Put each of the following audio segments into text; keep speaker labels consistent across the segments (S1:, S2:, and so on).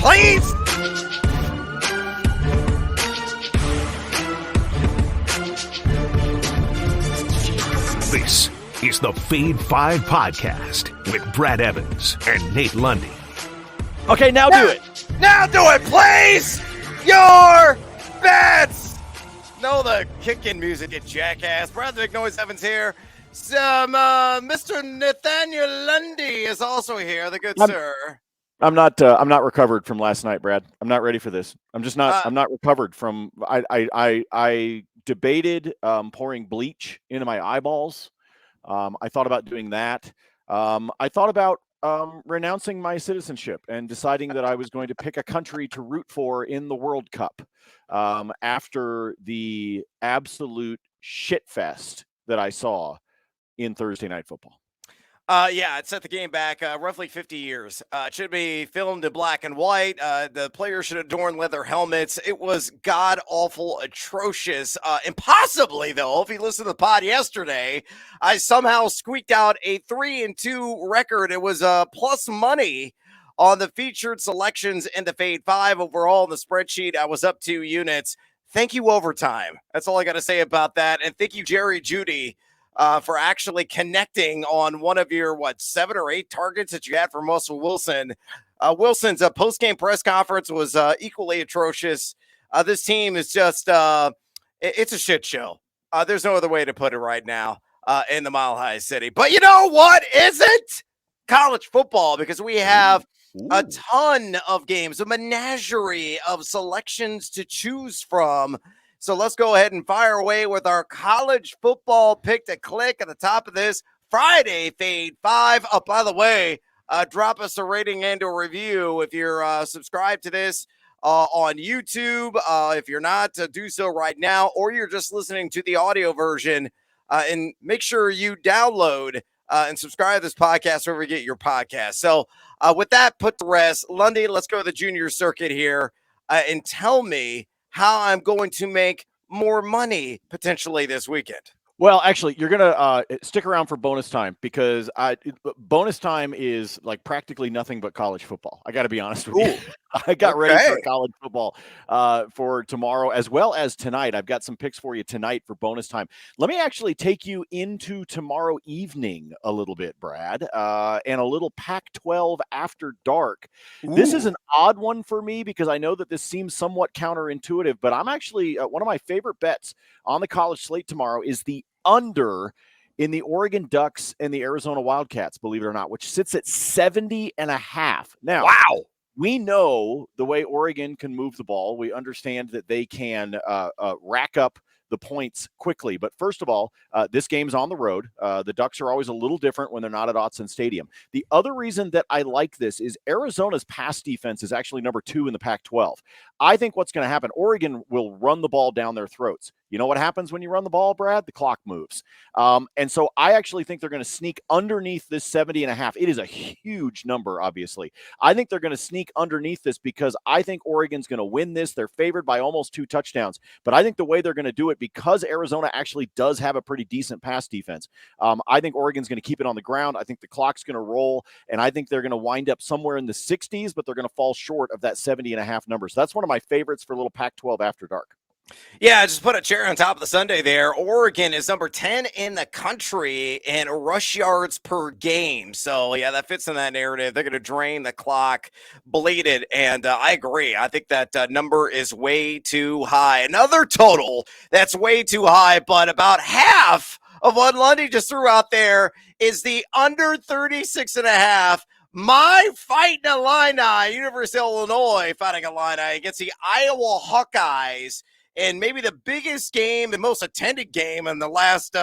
S1: please?
S2: This is the Fade 5 podcast with Brad Evans and Nate Lundy.
S3: Okay, now do it.
S1: Now do it, please! Your bets! No, the kick-in music, you jackass. Brad the Big Noise Evans here. Mr. Nathaniel Lundy is also here, the good sir.
S3: I'm not recovered from last night, Brad. I'm not ready for this. I'm not recovered from, I debated pouring bleach into my eyeballs. I thought about doing that. I thought about renouncing my citizenship and deciding that I was going to pick a country to root for in the World Cup after the absolute shitfest that I saw in Thursday Night Football.
S1: Yeah, it set the game back roughly 50 years. It should be filmed in black and white. The players should adorn leather helmets. It was god-awful, atrocious. Impossibly, though, if you listened to the pod yesterday, I somehow squeaked out a 3-2 record. It was plus money on the featured selections in the Fade 5. Overall, in the spreadsheet, I was up 2 units. Thank you, Overtime. That's all I got to say about that. And thank you, Jerry Jeudy, for actually connecting on one of your, 7 or 8 targets that you had for Russell Wilson. Wilson's post-game press conference was equally atrocious. This team is just, it's a shit show. There's no other way to put it right now in the Mile High City. But you know what isn't? College football, because we have a ton of games, a menagerie of selections to choose from. So let's go ahead and fire away with our college football pick to click at the top of this Friday Fade 5. Oh, by the way, drop us a rating and a review if you're subscribed to this on YouTube. If you're not, do so right now, or you're just listening to the audio version. And make sure you download and subscribe to this podcast wherever you get your podcast. So with that put to rest, Lundy, let's go to the junior circuit here and tell me how I'm going to make more money potentially this weekend.
S3: Well, actually, you're going to stick around for bonus time, because bonus time is like practically nothing but college football. I got to be honest with you. I got ready for college football for tomorrow as well as tonight. I've got some picks for you tonight for bonus time. Let me actually take you into tomorrow evening a little bit, Brad, and a little Pac-12 after dark. Ooh. This is an odd one for me because I know that this seems somewhat counterintuitive, but I'm actually one of my favorite bets on the college slate tomorrow is the under in the Oregon Ducks and the Arizona Wildcats, believe it or not, which sits at 70.5. Now,
S1: wow.
S3: We know the way Oregon can move the ball. We understand that they can rack up the points quickly. But first of all, this game's on the road. The Ducks are always a little different when they're not at Autzen Stadium. The other reason that I like this is Arizona's pass defense is actually number 2 in the Pac-12. I think what's going to happen, Oregon will run the ball down their throats. You know what happens when you run the ball, Brad? The clock moves. And so I actually think they're going to sneak underneath this 70.5. It is a huge number, obviously. I think they're going to sneak underneath this because I think Oregon's going to win this. They're favored by almost 2 touchdowns. But I think the way they're going to do it, because Arizona actually does have a pretty decent pass defense, I think Oregon's going to keep it on the ground. I think the clock's going to roll, and I think they're going to wind up somewhere in the 60s, but they're going to fall short of that 70.5 number. So that's one of my favorites for a little Pac-12 after dark.
S1: Yeah, just put a cherry on top of the sundae there. Oregon is number 10 in the country in rush yards per game. So, yeah, that fits in that narrative. They're going to drain the clock, bleed it, and I agree. I think that number is way too high. Another total that's way too high, but about half of what Lundy just threw out there is the under 36.5. My Fighting Illini, University of Illinois Fighting Illini against the Iowa Hawkeyes. And maybe the biggest game, the most attended game in the last,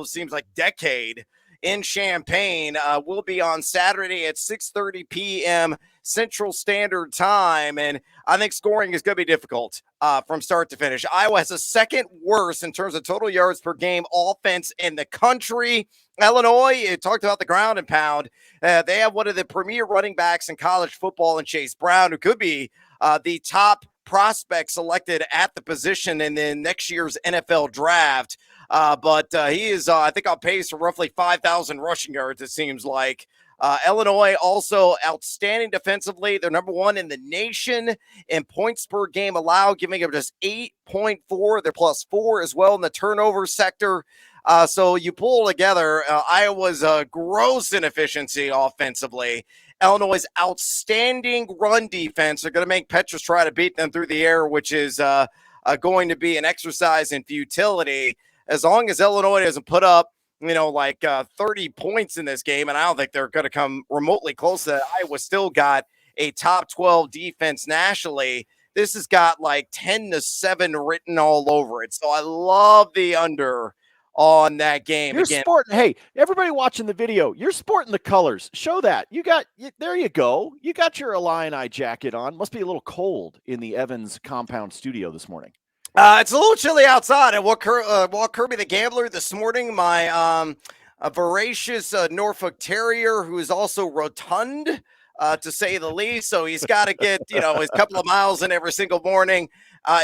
S1: seems like decade in Champaign will be on Saturday at 6:30 p.m. Central Standard Time. And I think scoring is going to be difficult from start to finish. Iowa has the second worst in terms of total yards per game offense in the country. Illinois, you talked about the ground and pound. They have one of the premier running backs in college football in Chase Brown, who could be the top prospect selected at the position in the next year's NFL draft. But he is, I think, on pace for roughly 5,000 rushing yards, it seems like. Illinois also outstanding defensively. They're number one in the nation in points per game allowed, giving them just 8.4. They're +4 as well in the turnover sector. So you pull together Iowa's gross inefficiency offensively, Illinois' outstanding run defense. They're going to make Petrus try to beat them through the air, which is going to be an exercise in futility. As long as Illinois doesn't put up, 30 points in this game, and I don't think they're going to come remotely close to that. Iowa still got a top 12 defense nationally. This has got like 10-7 written all over it. So I love the under on that game.
S3: You're
S1: again.
S3: Sporting. Hey, everybody watching the video, you're sporting the colors. Show that. There you go. You got your Illini jacket on. Must be a little cold in the Evans compound studio this morning.
S1: It's a little chilly outside. I walked Kirby the Gambler this morning, my a voracious Norfolk Terrier who is also rotund, to say the least. So he's got to get, his couple of miles in every single morning.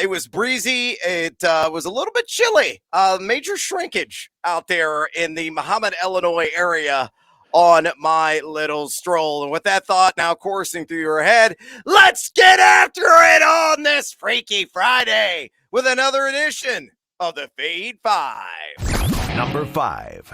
S1: It was breezy. It was a little bit chilly. Major shrinkage out there in the Muhammad, Illinois area on my little stroll. And with that thought now coursing through your head, let's get after it on this Freaky Friday with another edition of the Fade 5.
S2: Number 5.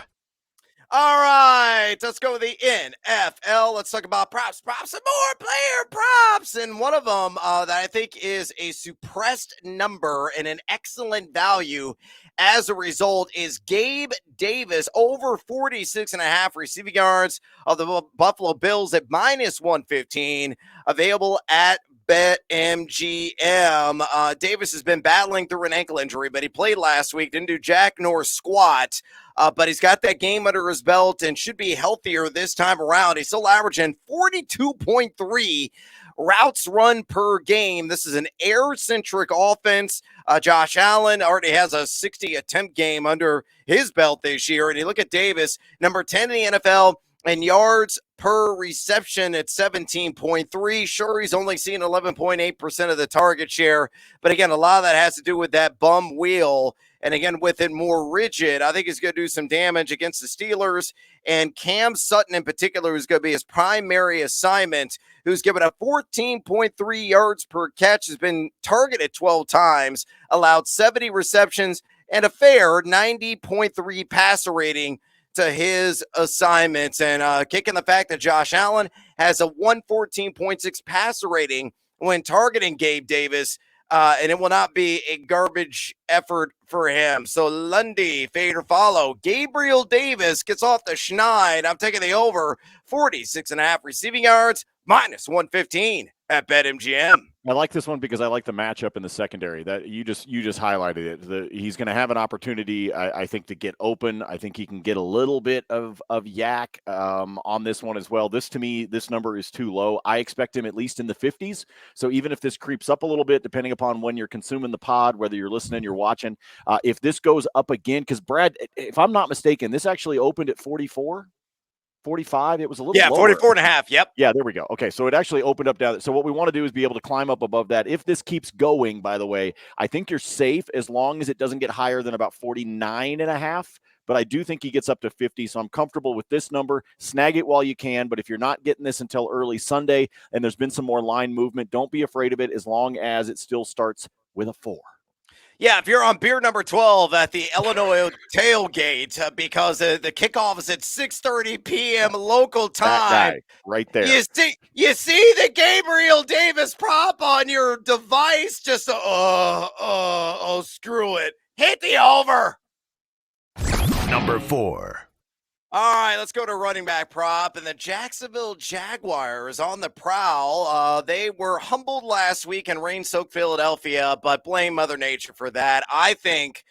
S1: All right, let's go with the NFL. Let's talk about props, and more player props. And one of them that I think is a suppressed number and an excellent value as a result is Gabe Davis over 46.5 receiving yards of the Buffalo Bills at -115, available at BetMGM. Davis has been battling through an ankle injury, but he played last week, didn't do jack nor squat, but he's got that game under his belt and should be healthier this time around. He's still averaging 42.3 routes run per game. This is an air-centric offense. Josh Allen already has a 60 attempt game under his belt this year, and you look at Davis, number 10 in the NFL, and yards per reception at 17.3. Sure, he's only seen 11.8% of the target share. But again, a lot of that has to do with that bum wheel. And again, with it more rigid, I think he's going to do some damage against the Steelers. And Cam Sutton in particular is going to be his primary assignment, who's given up 14.3 yards per catch, has been targeted 12 times, allowed 70 receptions, and a fair 90.3 passer rating to his assignments. And kicking the fact that Josh Allen has a 114.6 passer rating when targeting Gabe Davis, and it will not be a garbage effort for him. So Lundy, fade or follow. Gabriel Davis gets off the schneid. I'm taking the over 46.5 receiving yards, -115 at BetMGM.
S3: I like this one because I like the matchup in the secondary. That you just highlighted it. He's going to have an opportunity, I think, to get open. I think he can get a little bit of yak on this one as well. To me, this number is too low. I expect him at least in the 50s. So even if this creeps up a little bit, depending upon when you're consuming the pod, whether you're listening, you're watching, if this goes up again, because Brad, if I'm not mistaken, this actually opened at 44. 45. It was a little lower.
S1: 44.5. Yep.
S3: Yeah, there we go. Okay, so it actually opened up down. So what we want to do is be able to climb up above that. If this keeps going, by the way, I think you're safe as long as it doesn't get higher than about 49.5. But I do think he gets up to 50, so I'm comfortable with this number. Snag it while you can, but if you're not getting this until early Sunday and there's been some more line movement, don't be afraid of it as long as it still starts with a 4.
S1: Yeah, if you're on beer number 12 at the Illinois tailgate, because the kickoff is at 6:30 p.m. local time.
S3: That guy right there.
S1: You see the Gabriel Davis prop on your device. Just screw it. Hit the over.
S2: Number 4.
S1: All right, let's go to running back prop. And the Jacksonville Jaguars on the prowl. They were humbled last week in rain-soaked Philadelphia, but blame Mother Nature for that. I think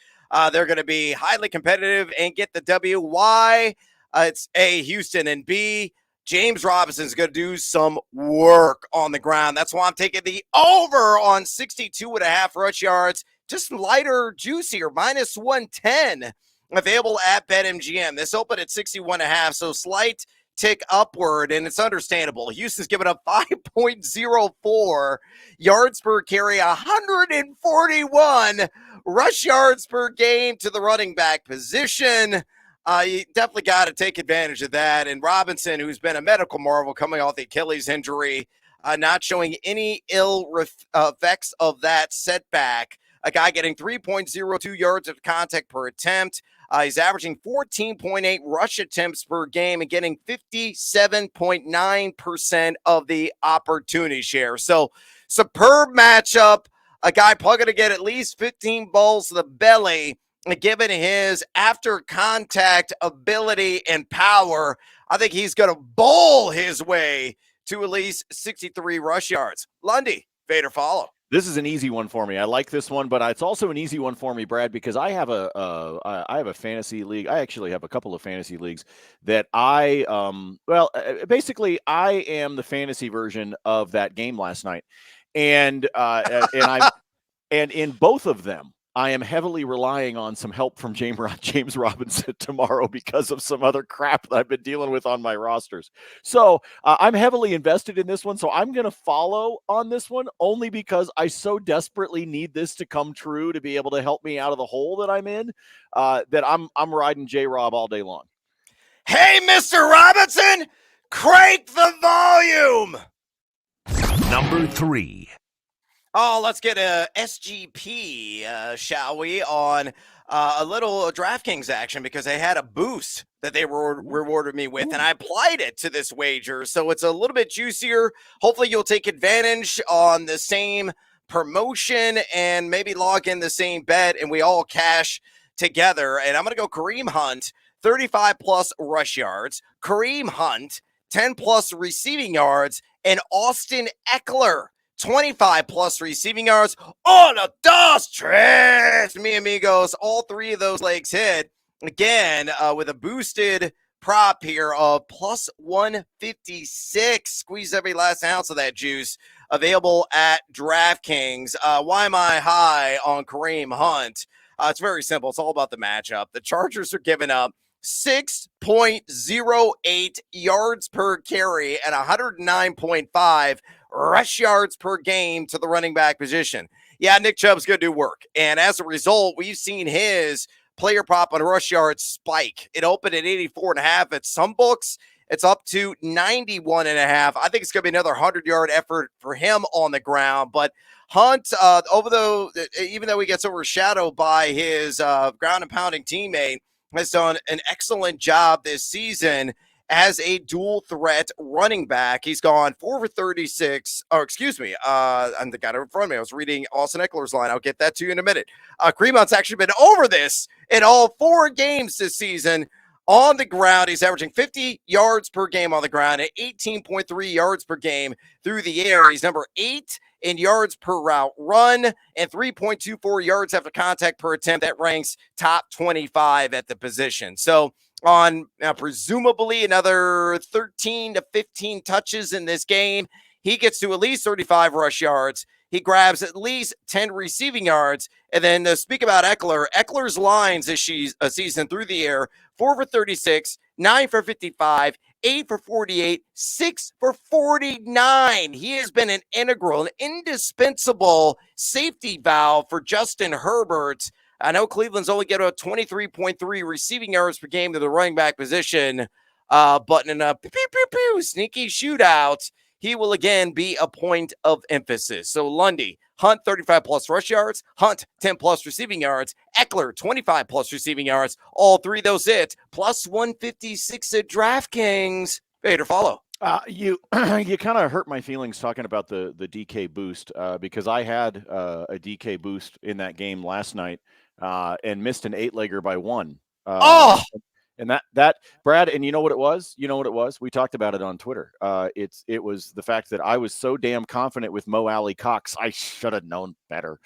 S1: they're going to be highly competitive and get the W. Why? It's A, Houston, and B, James Robinson's going to do some work on the ground. That's why I'm taking the over on 62.5 rush yards. Just lighter, juicier, -110. Available at BetMGM. This opened at 61.5, so slight tick upward, and it's understandable. Houston's given up 5.04 yards per carry, 141 rush yards per game to the running back position. You definitely got to take advantage of that. And Robinson, who's been a medical marvel coming off the Achilles injury, not showing any effects of that setback. A guy getting 3.02 yards of contact per attempt. He's averaging 14.8 rush attempts per game and getting 57.9% of the opportunity share. So, superb matchup. A guy probably going to get at least 15 balls to the belly. Given his after contact ability and power, I think he's going to bowl his way to at least 63 rush yards. Lundy, fade or follow?
S3: This is an easy one for me. I like this one, but it's also an easy one for me, Brad, because I have a fantasy league. I actually have a couple of fantasy leagues that basically I am the fantasy version of that game last night, and in both of them, I am heavily relying on some help from James Robinson tomorrow because of some other crap that I've been dealing with on my rosters. So I'm heavily invested in this one. So I'm going to follow on this one only because I so desperately need this to come true to be able to help me out of the hole that I'm in, that I'm riding J-Rob all day long.
S1: Hey, Mr. Robinson, crank the volume.
S2: Number 3.
S1: Oh, let's get a SGP, shall we, on a little DraftKings action because they had a boost that they rewarded me with, and I applied it to this wager. So it's a little bit juicier. Hopefully you'll take advantage on the same promotion and maybe log in the same bet, and we all cash together. And I'm going to go Kareem Hunt, 35-plus rush yards, Kareem Hunt, 10-plus receiving yards, and Austin Eckler, 25-plus receiving yards. On the dos tres, mi amigos. All three of those legs hit. Again, with a boosted prop here of plus 156. Squeeze every last ounce of that juice. Available at DraftKings. Why am I high on Kareem Hunt? It's very simple. It's all about the matchup. The Chargers are giving up 6.08 yards per carry and 109.5 rush yards per game to the running back position. Yeah, Nick Chubb's going to do work. And as a result, we've seen his player prop on rush yards spike. It opened at 84.5 at some books. It's up to 91.5. I think it's going to be another 100-yard effort for him on the ground. But Hunt, even though he gets overshadowed by his ground and pounding teammate, has done an excellent job this season as a dual threat running back. He's gone 4 for 36, or excuse me, I'm the guy in front of me. I was reading Austin Eckler's line. I'll get that to you in a minute. Kareem Hunt's actually been over this in all 4 games this season. On the ground, he's averaging 50 yards per game on the ground and 18.3 yards per game through the air. He's number 8 in yards per route run and 3.24 yards after contact per attempt. That ranks top 25 at the position. So on presumably another 13 to 15 touches in this game, he gets to at least 35 rush yards. He grabs at least 10 receiving yards. And then to speak about Eckler's lines this season through the air, 4 for 36, 9 for 55, 8 for 48, 6 for 49. He has been an integral, an indispensable safety valve for Justin Herbert. I know Cleveland's only get about 23.3 receiving yards per game to the running back position, but in a sneaky shootout, he will again be a point of emphasis. So Lundy, Hunt 35-plus rush yards, Hunt 10-plus receiving yards, Eckler 25-plus receiving yards. All three of those hit, plus 156 at DraftKings. Fade or follow?
S3: You kind of hurt my feelings talking about the DK boost because I had a DK boost in that game last night and missed an 8-legger by 1. And that Brad, and you know what it was? We talked about it on Twitter. It was the fact that I was so damn confident with Mo Alley Cox. I should have known better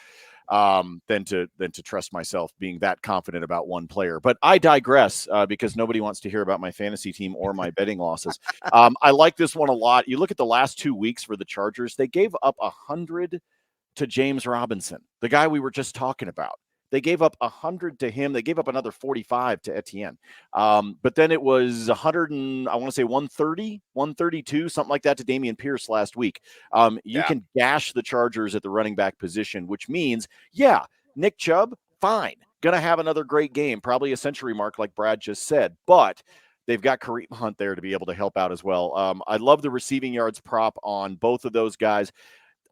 S3: than to trust myself being that confident about one player. But I digress because nobody wants to hear about my fantasy team or my betting losses. I like this one a lot. You look at the last 2 weeks for the Chargers, they gave up 100 to James Robinson, the guy we were just talking about. They gave up 100 to him. They gave up another 45 to Etienne. But then it was 100 and I want to say 130, 132, something like that to Dameon Pierce last week. You can gash the Chargers at the running back position, which means, Nick Chubb, fine. going to have another great game, probably a century mark like Brad just said, but they've got Kareem Hunt there to be able to help out as well. I love the receiving yards prop on both of those guys.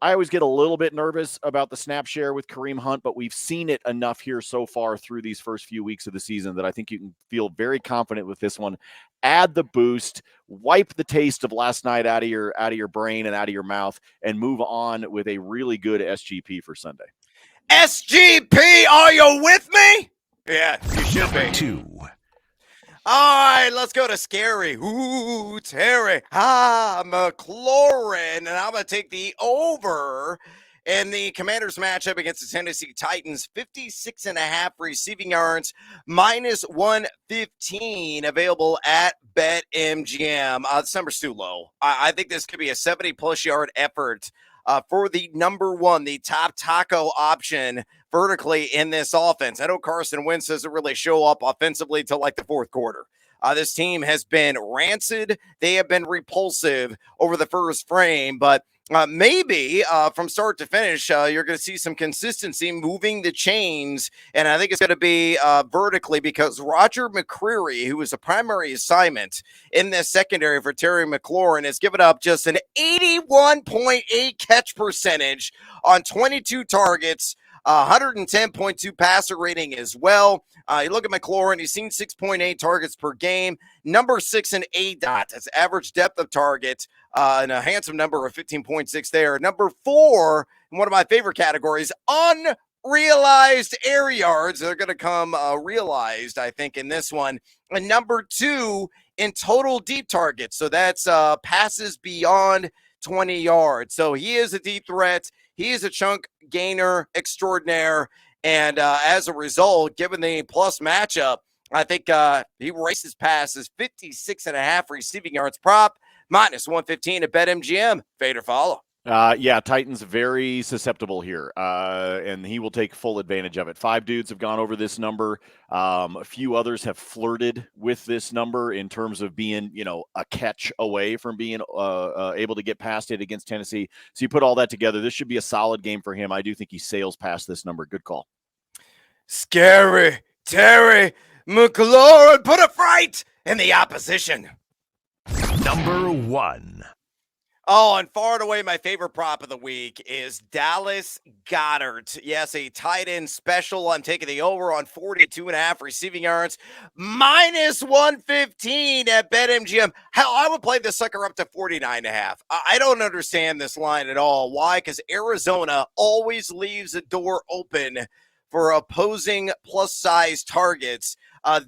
S3: I always get a little bit nervous about the snap share with Kareem Hunt, but we've seen it enough here so far through these first few weeks of the season that I think you can feel very confident with this one. Add the boost, wipe the taste of last night out of your brain and out of your mouth, and move on with a really good SGP for Sunday.
S1: SGP, are you with me? Yeah, you should be.
S2: 2.
S1: All right, let's go to scary. Ooh, Terry. McLaurin. And I'm going to take the over in the Commanders matchup against the Tennessee Titans. 56.5 receiving yards, minus 115 available at BetMGM. This number's too low. I think this could be a 70-plus yard effort for the number one, the top taco option vertically in this offense. I know Carson Wentz doesn't really show up offensively till like the fourth quarter. This team has been rancid. They have been repulsive over the first frame, but maybe from start to finish, you're going to see some consistency moving the chains, and I think it's going to be vertically because Roger McCreary, who was a primary assignment in this secondary for Terry McLaurin, has given up just an 81.8 catch percentage on 22 targets, 110.2 passer rating as well. You look at McLaurin, he's seen 6.8 targets per game, number 6 in ADOT. That's average depth of target, and a handsome number of 15.6 there. Number 4 in one of my favorite categories, unrealized air yards. They're going to come realized, I think, in this one. And number 2 in total deep targets. So that's passes beyond 20 yards. So he is a deep threat. He is a chunk gainer extraordinaire. And as a result, given the plus matchup, I think he races past his 56.5 receiving yards prop, minus 115 at BetMGM. Fade or follow.
S3: Yeah, Titans very susceptible here, and he will take full advantage of it. 5 dudes have gone over this number. A few others have flirted with this number in terms of being, a catch away from being able to get past it against Tennessee. So you put all that together, this should be a solid game for him. I do think he sails past this number. Good call.
S1: Scary Terry McLaurin, put a fright in the opposition.
S2: Number 1.
S1: Oh, and far and away, my favorite prop of the week is Dallas Goedert. Yes, a tight end special. I'm taking the over on 42.5 receiving yards, minus 115 at BetMGM. Hell, I would play this sucker up to 49.5. I don't understand this line at all. Why? Because Arizona always leaves a door open for opposing plus-size targets.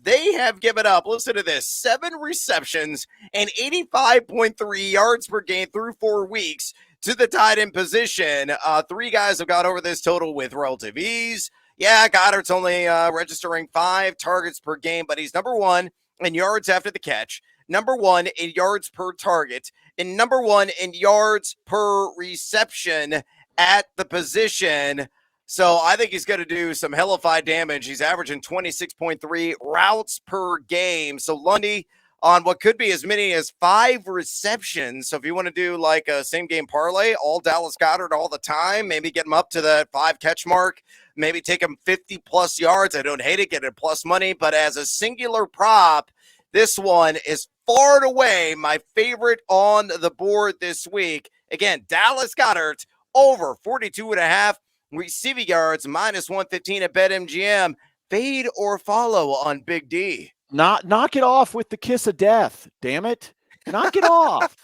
S1: They have given up, listen to this, 7 receptions and 85.3 yards per game through 4 weeks to the tight end position. 3 guys have got over this total with relative ease. Yeah, Goddard's only registering 5 targets per game, but he's number 1 in yards after the catch, number 1 in yards per target, and number 1 in yards per reception at the position. So I think he's going to do some hellified damage. He's averaging 26.3 routes per game. So Lundy on what could be as many as 5 receptions. So if you want to do like a same game parlay, all Dallas Goedert all the time, maybe get him up to the 5 catch mark, maybe take him 50 plus yards. I don't hate it, get it plus money, but as a singular prop, this one is far and away my favorite on the board this week. Again, Dallas Goedert over 42.5 receiving yards, minus 115 at BetMGM. Fade or follow on Big D.
S3: Knock it off with the kiss of death. Damn it. Knock it off.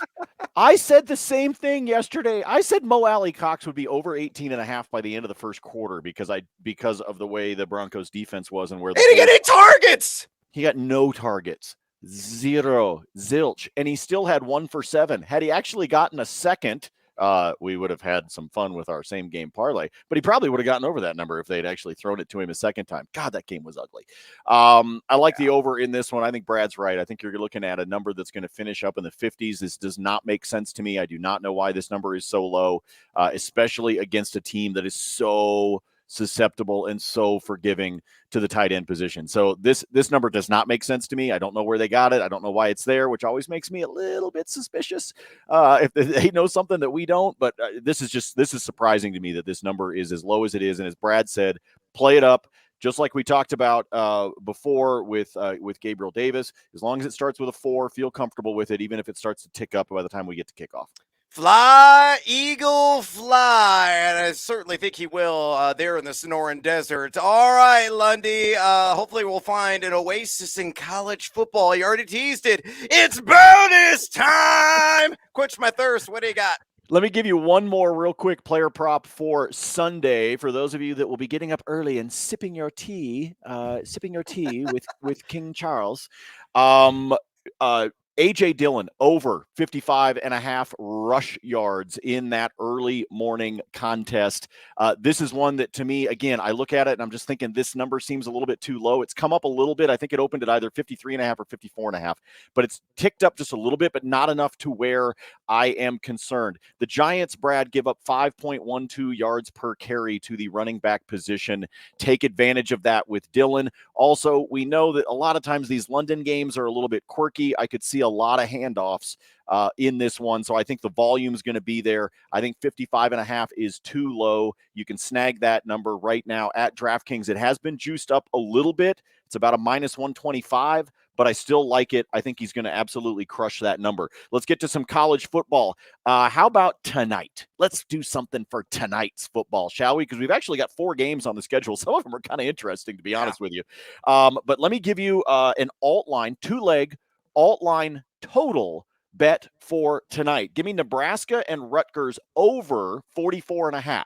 S3: I said the same thing yesterday. I said Mo Alley Cox would be over 18.5 by the end of the first quarter because of the way the Broncos defense was and where
S1: he didn't get any targets.
S3: He got no targets. 0, zilch. And he still had 1 for 7. Had he actually gotten a second, we would have had some fun with our same game parlay, but he probably would have gotten over that number if they'd actually thrown it to him a second time. God, that game was ugly. I like the over in this one. I think Brad's right. I think you're looking at a number that's going to finish up in the 50s. This does not make sense to me. I do not know why this number is so low, especially against a team that is so susceptible and so forgiving to the tight end position. So this number does not make sense to me. I don't know where they got it. I don't know why it's there, which always makes me a little bit suspicious if they know something that we don't. But this is surprising to me that this number is as low as it is. And as Brad said, play it up, just like we talked about before with Gabriel Davis. As long as it starts with a 4, feel comfortable with it, even if it starts to tick up by the time we get to kickoff.
S1: Fly, Eagle, fly. And I certainly think he will there in the Sonoran Desert. All right, Lundy. Hopefully we'll find an oasis in college football. You already teased it. It's bonus time. Quench my thirst. What do you got?
S3: Let me give you one more real quick player prop for Sunday. For those of you that will be getting up early and sipping your tea with King Charles. A.J. Dillon over 55.5 rush yards in that early morning contest. This is one that, to me, again, I look at it and I'm just thinking this number seems a little bit too low. It's come up a little bit. I think it opened at either 53.5 or 54.5, but it's ticked up just a little bit, but not enough to where I am concerned. The Giants, Brad, give up 5.12 yards per carry to the running back position. Take advantage of that with Dillon. Also, we know that a lot of times these London games are a little bit quirky. I could see a lot of handoffs in this one, so I think the volume is going to be there. I think 55.5 is too low. You can snag that number right now at DraftKings. It has been juiced up a little bit. It's about a minus 125, but I still like it. I think he's going to absolutely crush that number. Let's get to some college football. How about tonight? Let's do something for tonight's football, shall we? Because we've actually got 4 games on the schedule. Some of them are kind of interesting, to be honest with you. But let me give you an alt line, 2-leg alt line total bet for tonight. Give me Nebraska and Rutgers over 44.5.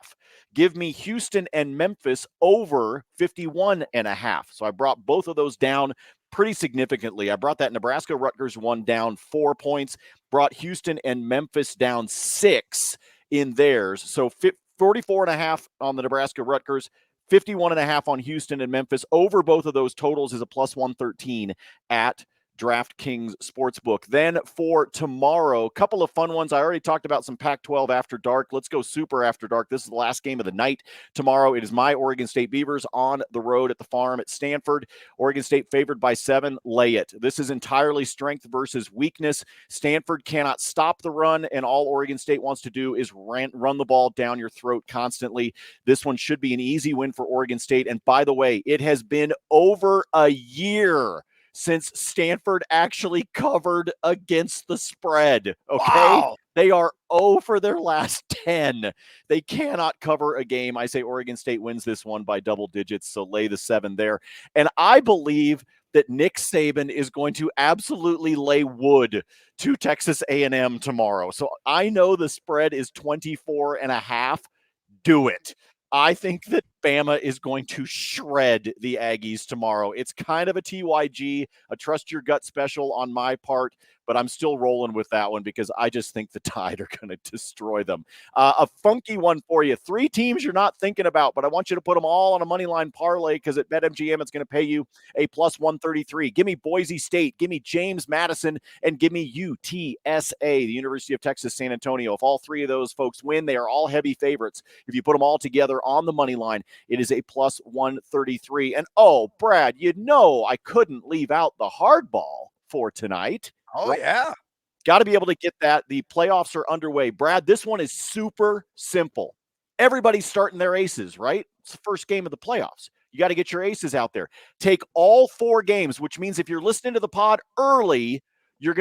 S3: Give me Houston and Memphis over 51.5. So I brought both of those down pretty significantly. I brought that Nebraska-Rutgers one down 4 points, brought Houston and Memphis down 6 in theirs. So 44.5 on the Nebraska-Rutgers, 51.5 on Houston and Memphis. Over both of those totals is a plus 113 at DraftKings Sportsbook. Then for tomorrow, a couple of fun ones. I already talked about some Pac-12 after dark. Let's go super after dark. This is the last game of the night. Tomorrow, it is my Oregon State Beavers on the road at the farm at Stanford. Oregon State favored by 7. Lay it. This is entirely strength versus weakness. Stanford cannot stop the run, and all Oregon State wants to do is run the ball down your throat constantly. This one should be an easy win for Oregon State. And by the way, it has been over a year since Stanford actually covered against the spread, okay?
S1: Wow.
S3: They are 0 for their last 10. They cannot cover a game. I say Oregon State wins this one by double digits, so lay the 7 there. And I believe that Nick Saban is going to absolutely lay wood to Texas A&M tomorrow. So I know the spread is 24.5. Do it. I think that Bama is going to shred the Aggies tomorrow. It's kind of a TYG, a trust your gut special on my part, but I'm still rolling with that one because I just think the Tide are going to destroy them. A funky one for you. 3 teams you're not thinking about, but I want you to put them all on a money line parlay because at BetMGM it's going to pay you a plus 133. Give me Boise State, give me James Madison, and give me UTSA, the University of Texas San Antonio. If all 3 of those folks win, they are all heavy favorites. If you put them all together on the money line, it is a plus 133. And oh, Brad, you know I couldn't leave out the hardball for tonight.
S1: Oh,
S3: right?
S1: yeah.
S3: Got to be able to get that. The playoffs are underway. Brad, this one is super simple. Everybody's starting their aces, right? It's the first game of the playoffs. You got to get your aces out there. Take all 4 games, which means if you're listening to the pod early, you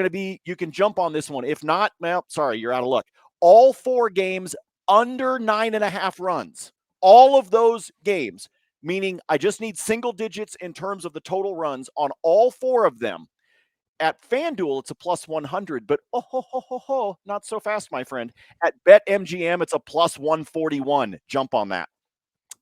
S3: can jump on this one. If not, well, sorry, you're out of luck. All 4 games under 9.5 runs. All of those games, meaning I just need single digits in terms of the total runs on all 4 of them. At FanDuel, it's a plus 100, but not so fast, my friend. At BetMGM, it's a plus 141. Jump on that.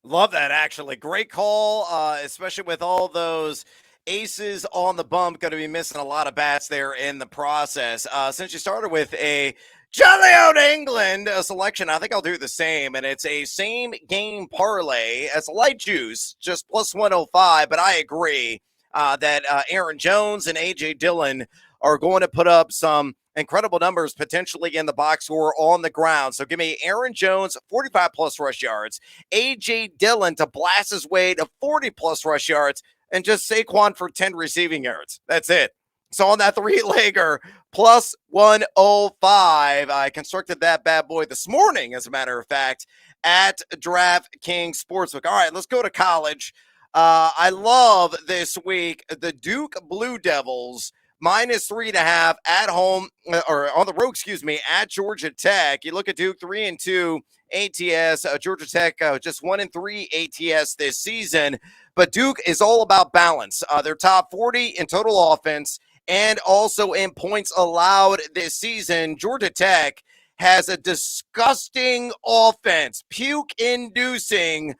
S1: Love that, actually. Great call, especially with all those aces on the bump. Going to be missing a lot of bats there in the process. Since you started with a Jolly Out England selection, I think I'll do the same, and it's a same game parlay as light juice, just plus 105, but I agree that Aaron Jones and A.J. Dillon are going to put up some incredible numbers potentially in the box score on the ground. So give me Aaron Jones, 45-plus rush yards, A.J. Dillon to blast his way to 40-plus rush yards, and just Saquon for 10 receiving yards. That's it. So on that 3-legger, plus 105, I constructed that bad boy this morning, as a matter of fact, at DraftKings Sportsbook. All right, let's go to college. I love this week the Duke Blue Devils -3.5 at home or on the road, excuse me, at Georgia Tech. You look at Duke 3-2 ATS, Georgia Tech just 1-3 ATS this season. But Duke is all about balance. They're top 40 in total offense and also in points allowed this season. Georgia Tech has a disgusting offense, puke-inducing.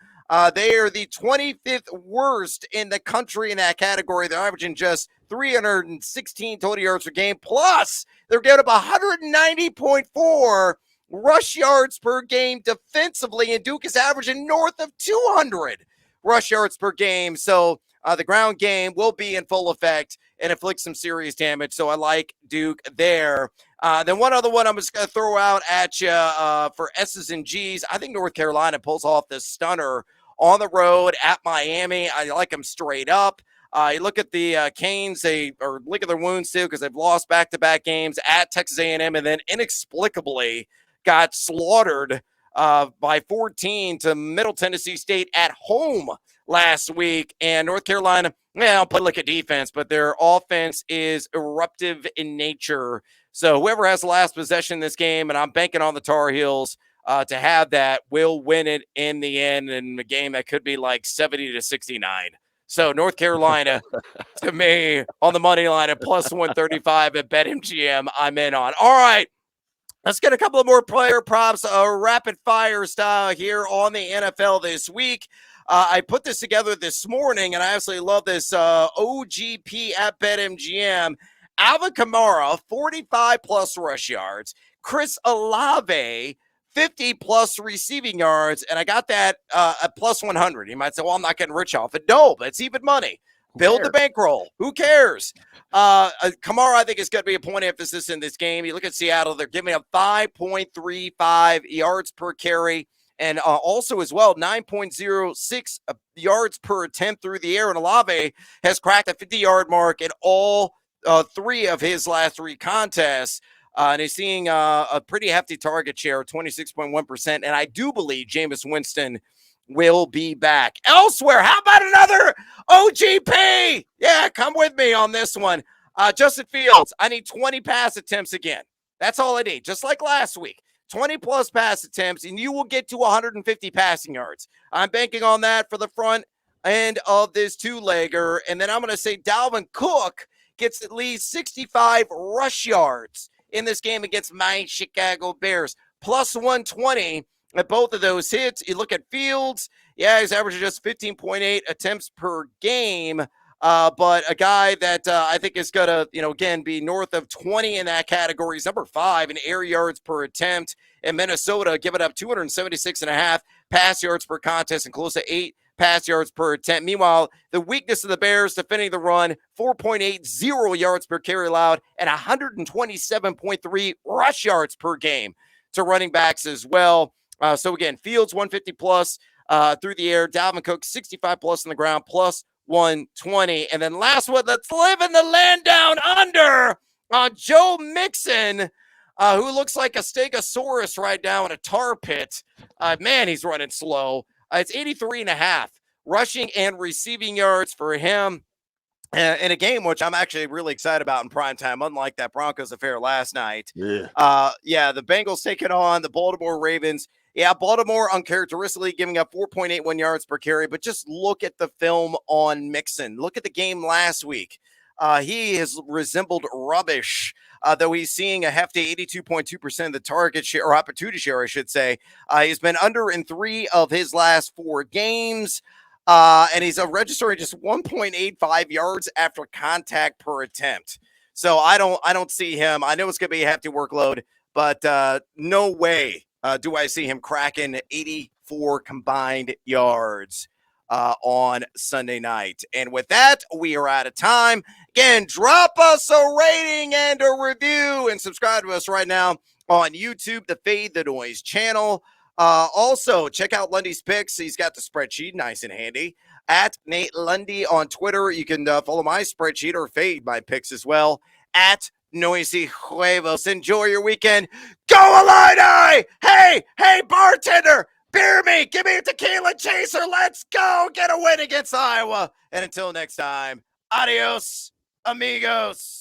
S1: They are the 25th worst in the country in that category. They're averaging just 316 total yards per game. Plus, they're giving up 190.4 rush yards per game defensively, and Duke is averaging north of 200 rush yards per game. So the ground game will be in full effect and inflict some serious damage. So I like Duke there. Then one other one I'm just going to throw out at you for S's and G's. I think North Carolina pulls off this stunner on the road at Miami. I like them straight up. You look at the Canes, they are licking their wounds too because they've lost back-to-back games at Texas A&M and then inexplicably got slaughtered by 14 to Middle Tennessee State at home last week. And North Carolina, well, play like a defense, but their offense is eruptive in nature. So whoever has the last possession in this game, and I'm banking on the Tar Heels to have that, will win it in the end in a game that could be like 70-69. So North Carolina, to me, on the money line at +135 at BetMGM, I'm in on. All right. Let's get a couple of more player props, rapid fire style here on the NFL this week. I put this together this morning, and I absolutely love this OGP at BetMGM. Alvin Kamara, 45-plus rush yards. Chris Olave, 50-plus receiving yards. And I got that at +100. You might say, well, I'm not getting rich off it. No, but it's even money. Build the bankroll. Who cares? Kamara, I think, is going to be a point of emphasis in this game. You look at Seattle, they're giving up 5.35 yards per carry. And also as well, 9.06 yards per attempt through the air. And Olave has cracked the 50-yard mark in all three of his last three contests. And he's seeing a pretty hefty target share, 26.1%. And I do believe Jameis Winston will be back. Elsewhere, how about another OGP? Yeah, come with me on this one. Justin Fields, I need 20 pass attempts again. That's all I need, just like last week. 20-plus pass attempts, and you will get to 150 passing yards. I'm banking on that for the front end of this two-legger. And then I'm going to say Dalvin Cook gets at least 65 rush yards in this game against my Chicago Bears. +120 at both of those hits. You look at Fields, yeah, he's averaging just 15.8 attempts per game. But a guy that I think is going to, again, be north of 20 in that category. He's number 5 in air yards per attempt. In Minnesota, giving up 276.5 pass yards per contest and close to 8 pass yards per attempt. Meanwhile, the weakness of the Bears defending the run, 4.80 yards per carry allowed and 127.3 rush yards per game to running backs as well. So again, Fields 150-plus through the air. Dalvin Cook 65-plus on the ground, +120. And then last one, let's live in the land down under on Joe Mixon, who looks like a stegosaurus right now in a tar pit. Man, he's running slow. It's 83.5 rushing and receiving yards for him in a game which I'm actually really excited about in prime time, unlike that Broncos affair last night.
S3: Yeah,
S1: the Bengals taking on the Baltimore Ravens. Yeah, Baltimore uncharacteristically giving up 4.81 yards per carry, but just look at the film on Mixon. Look at the game last week. He has resembled rubbish, though he's seeing a hefty 82.2% of the target share, or opportunity share, I should say. He's been under in 3 of his last 4 games, and he's registering just 1.85 yards after contact per attempt. So I don't see him. I know it's going to be a hefty workload, but no way do I see him cracking 84 combined yards on Sunday night. And with that, we are out of time. Again, drop us a rating and a review and subscribe to us right now on YouTube, the Fade the Noise channel. Also, check out Lundy's Picks. He's got the spreadsheet nice and handy. At Nate Lundy on Twitter. You can follow my spreadsheet or fade my picks as well. At Noisy Huevos. Enjoy your weekend. Go Illini! Hey, bartender, Beer me. Give me a tequila chaser. Let's go get a win against Iowa. And until next time, adios, amigos.